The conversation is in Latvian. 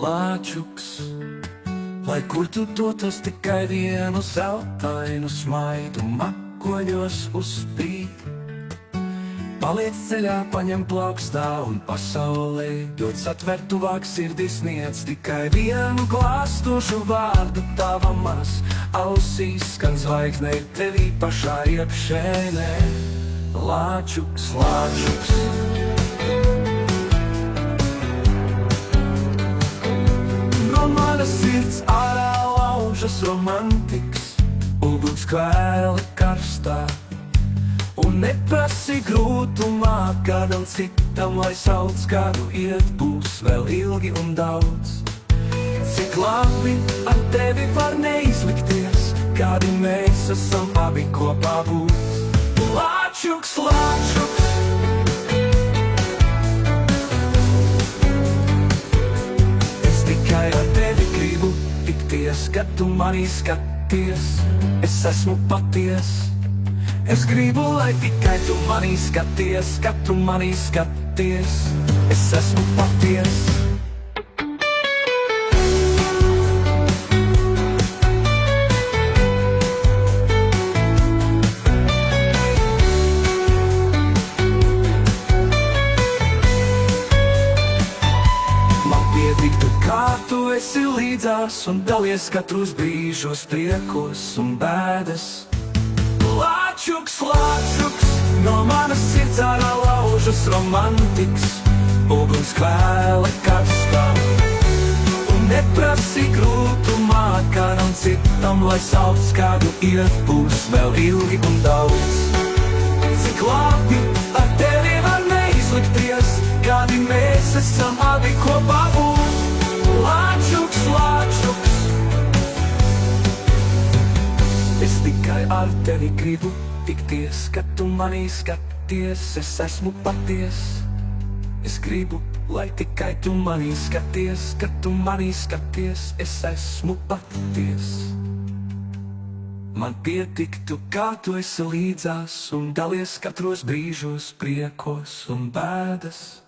lāčuks, lai kur tu dotos tikai vienu zeltainu smaidu makoļos uzspīd. Paliec ceļā, paņem plaukstā un pasaulē dod satver tuvāk sirdis sniedz tikai vienu glāstošu vārdu tavamas ausīs skan zvaigznei tevī pašā iekšēnē. Lāčuks, lāčuks. No manas sirds ārā laužas romantiks, uguns kvēle karstā. Un neprasi grūtumā kādam citam, lai sauc kādu iet, būs vēl ilgi un daudz. Cik labi ar tevi var neizlikties, kādi mēs esam abi kopā būt. Lāčuks, lāčuks. Es tikai ar tevi gribu tikties, kad tu manī skaties. Es esmu paties. Es gribu, lai tikai tu manī skaties, kad tu manī skaties. Es esmu paties. Man pietiktu, kā tu esi līdzās un dalies katrus brīžos, priekos un bēdas. Lāčuks, lāčuks, no manas sirds ārā laužas romantiks, uguns kvēle karstā. Un neprasi grūtumā kādam citam, lai sauc kādu iet, būs vēl ilgi un daudz. Cik labi ar tevi var neizlikties, kādi mēs esam abi kopā būt. Lāčuks, lāčuks. Es tikai ar tevi gribu tikties, kad tu manī skaties. Es esmu paties. Es gribu, lai tikai tu manī skaties, kad tu manī skaties. Es esmu paties. Man pietiktu, kā tu esi līdzās un dalies katros brīžos, priekos un bēdas.